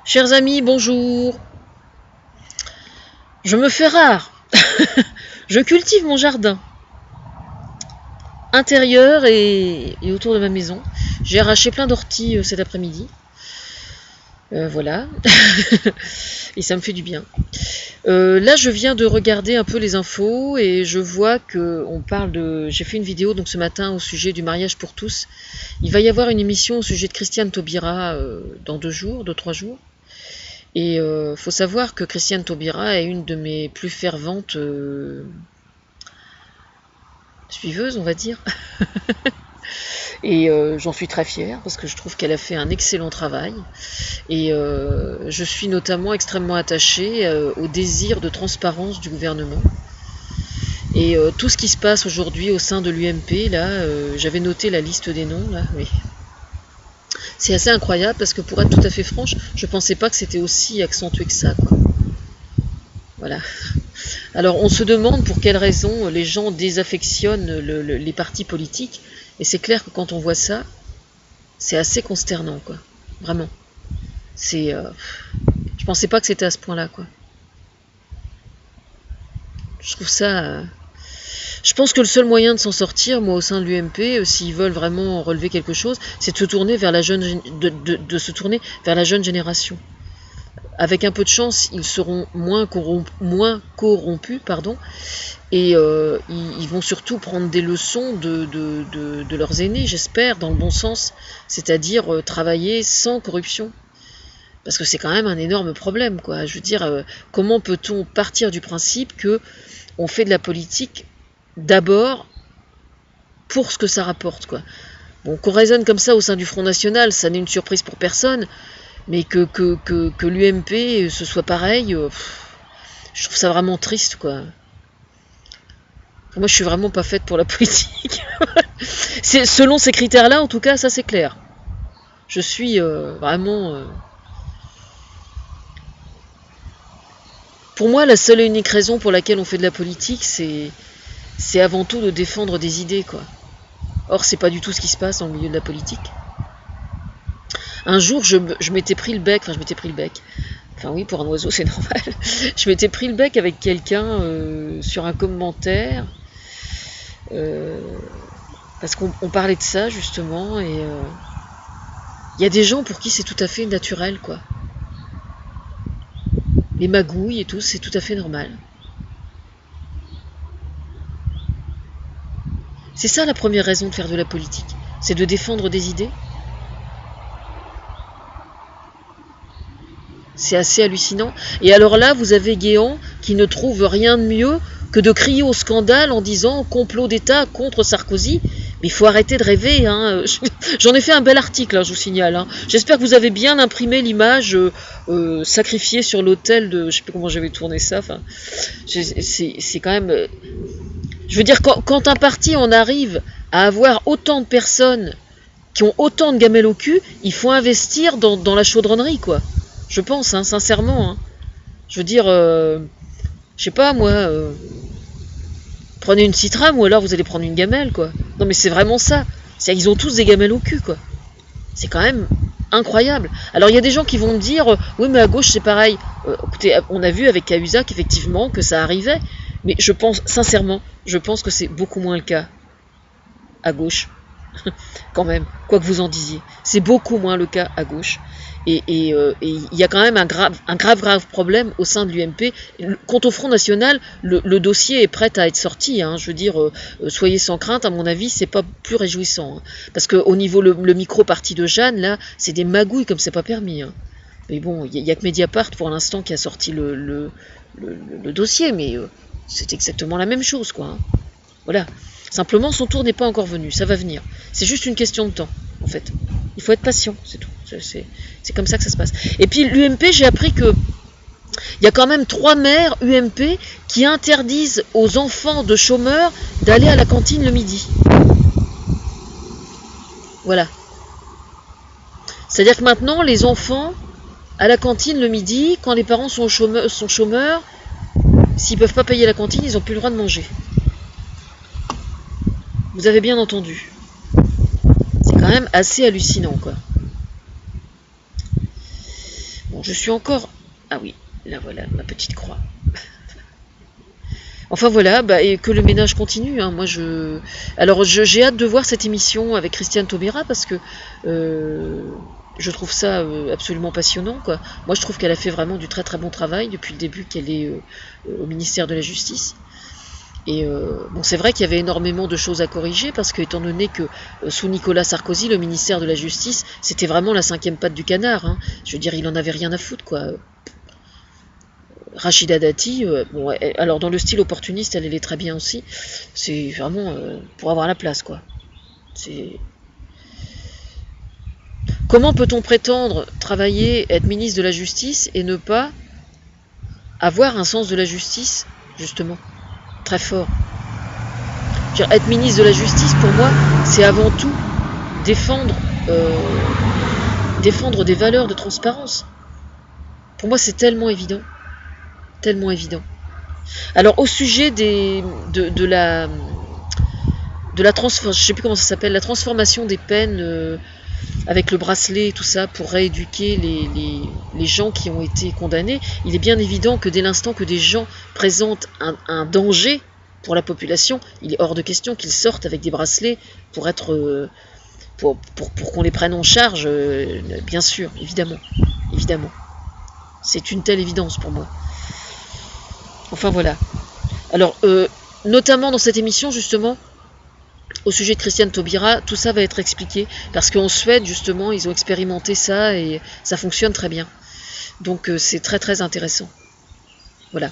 Chers amis, bonjour. Je me fais rare. Je cultive mon jardin intérieur et autour de ma maison. J'ai arraché plein d'orties cet après-midi. Voilà. Et ça me fait du bien. Là, je viens de regarder un peu les infos et je vois que on parle de. J'ai fait une vidéo donc ce matin au sujet du mariage pour tous. Il va y avoir une émission au sujet de Christiane Taubira dans 2-3 jours. Et faut savoir que Christiane Taubira est une de mes plus ferventes suiveuses, on va dire. Et j'en suis très fière parce que je trouve qu'elle a fait un excellent travail. Et je suis notamment extrêmement attachée au désir de transparence du gouvernement. Et tout ce qui se passe aujourd'hui au sein de l'UMP, là, j'avais noté la liste des noms, là, oui. C'est assez incroyable parce que pour être tout à fait franche, je pensais pas que c'était aussi accentué que ça, quoi. Voilà. Alors on se demande pour quelles raisons les gens désaffectionnent les partis politiques, et c'est clair que quand on voit ça, c'est assez consternant, quoi. Vraiment. C'est, je pensais pas que c'était à ce point-là, quoi. Je trouve ça. Je pense que le seul moyen de s'en sortir, moi, au sein de l'UMP, s'ils veulent vraiment relever quelque chose, c'est de se tourner vers la jeune, de se tourner vers la jeune génération. Avec un peu de chance, ils seront moins corrompus, et ils vont surtout prendre des leçons de leurs aînés, j'espère, dans le bon sens, c'est-à-dire travailler sans corruption. Parce que c'est quand même un énorme problème, quoi. Je veux dire, comment peut-on partir du principe que on fait de la politique d'abord pour ce que ça rapporte, quoi. Bon, qu'on raisonne comme ça au sein du Front National, ça n'est une surprise pour personne, mais que l'UMP ce soit pareil, je trouve ça vraiment triste, quoi. Moi, je suis vraiment pas faite pour la politique. C'est selon ces critères-là, en tout cas, ça c'est clair. Je suis vraiment. Pour moi, la seule et unique raison pour laquelle on fait de la politique, c'est avant tout de défendre des idées, quoi. Or, c'est pas du tout ce qui se passe dans le milieu de la politique. Un jour, je m'étais pris le bec, enfin oui, pour un oiseau, c'est normal. Je m'étais pris le bec avec quelqu'un sur un commentaire, parce qu'on parlait de ça, justement, et il y a des gens pour qui c'est tout à fait naturel, quoi. Les magouilles et tout, c'est tout à fait normal. C'est ça la première raison de faire de la politique, c'est de défendre des idées. C'est assez hallucinant. Et alors là, vous avez Guéant qui ne trouve rien de mieux que de crier au scandale en disant complot d'État contre Sarkozy. Mais il faut arrêter de rêver, hein. J'en ai fait un bel article, hein, je vous signale, hein. J'espère que vous avez bien imprimé l'image sacrifiée sur l'autel de... Je sais plus comment j'avais tourné ça. Enfin, c'est quand même... je veux dire, quand un parti en arrive à avoir autant de personnes qui ont autant de gamelles au cul, il faut investir dans la chaudronnerie, quoi. Je pense, hein, sincèrement. Hein. Je veux dire, je sais pas, moi, prenez une citram ou alors vous allez prendre une gamelle, quoi. Non, mais c'est vraiment ça. Ils ont tous des gamelles au cul, quoi. C'est quand même incroyable. Alors, il y a des gens qui vont me dire, oui, mais à gauche, c'est pareil. Écoutez, on a vu avec Cahuzac, effectivement, que ça arrivait. Mais je pense, sincèrement, que c'est beaucoup moins le cas à gauche. Quand même, quoi que vous en disiez. C'est beaucoup moins le cas à gauche. Et il y a quand même un grave problème au sein de l'UMP. Quant au Front National, le dossier est prêt à être sorti, hein. Je veux dire, soyez sans crainte, à mon avis, c'est pas plus réjouissant, hein. Parce qu'au niveau le micro-parti de Jeanne, là, c'est des magouilles comme c'est pas permis, hein. Mais bon, il y a que Mediapart pour l'instant qui a sorti le dossier, mais c'est exactement la même chose, quoi, hein. Voilà. Simplement, son tour n'est pas encore venu, ça va venir. C'est juste une question de temps, en fait. Il faut être patient, c'est tout. C'est comme ça que ça se passe. Et puis l'UMP, j'ai appris que il y a quand même 3 maires UMP qui interdisent aux enfants de chômeurs d'aller à la cantine le midi. Voilà. C'est-à-dire que maintenant, les enfants à la cantine le midi, quand les parents sont chômeurs, s'ils peuvent pas payer la cantine, ils n'ont plus le droit de manger. Vous avez bien entendu. C'est quand même assez hallucinant, quoi. Bon, je suis encore... Ah oui, là voilà, ma petite croix. Enfin voilà, et que le ménage continue. Hein. Moi, alors j'ai hâte de voir cette émission avec Christiane Taubira parce que je trouve ça absolument passionnant, quoi. Moi, je trouve qu'elle a fait vraiment du très très bon travail depuis le début qu'elle est au ministère de la Justice. Et bon, c'est vrai qu'il y avait énormément de choses à corriger parce que, étant donné que sous Nicolas Sarkozy, le ministère de la Justice, c'était vraiment la 5e patte du canard. Hein. Je veux dire, il en avait rien à foutre, quoi. Rachida Dati, bon, alors dans le style opportuniste, elle est très bien aussi. C'est vraiment pour avoir la place, quoi. C'est... Comment peut-on prétendre travailler, être ministre de la Justice et ne pas avoir un sens de la justice, justement, très fort? Dire, être ministre de la Justice, pour moi, c'est avant tout défendre des valeurs de transparence. Pour moi, c'est tellement évident. Tellement évident. Alors, au sujet de la transformation, je sais plus comment ça s'appelle, la transformation des peines avec le bracelet et tout ça pour rééduquer les gens qui ont été condamnés, il est bien évident que dès l'instant que des gens présentent un danger pour la population, il est hors de question qu'ils sortent avec des bracelets pour être pour qu'on les prenne en charge, bien sûr, évidemment. Évidemment. C'est une telle évidence pour moi. Enfin voilà. Alors, notamment dans cette émission, justement, au sujet de Christiane Taubira, tout ça va être expliqué, parce qu'en Suède, justement, ils ont expérimenté ça, et ça fonctionne très bien. Donc c'est très très intéressant. Voilà.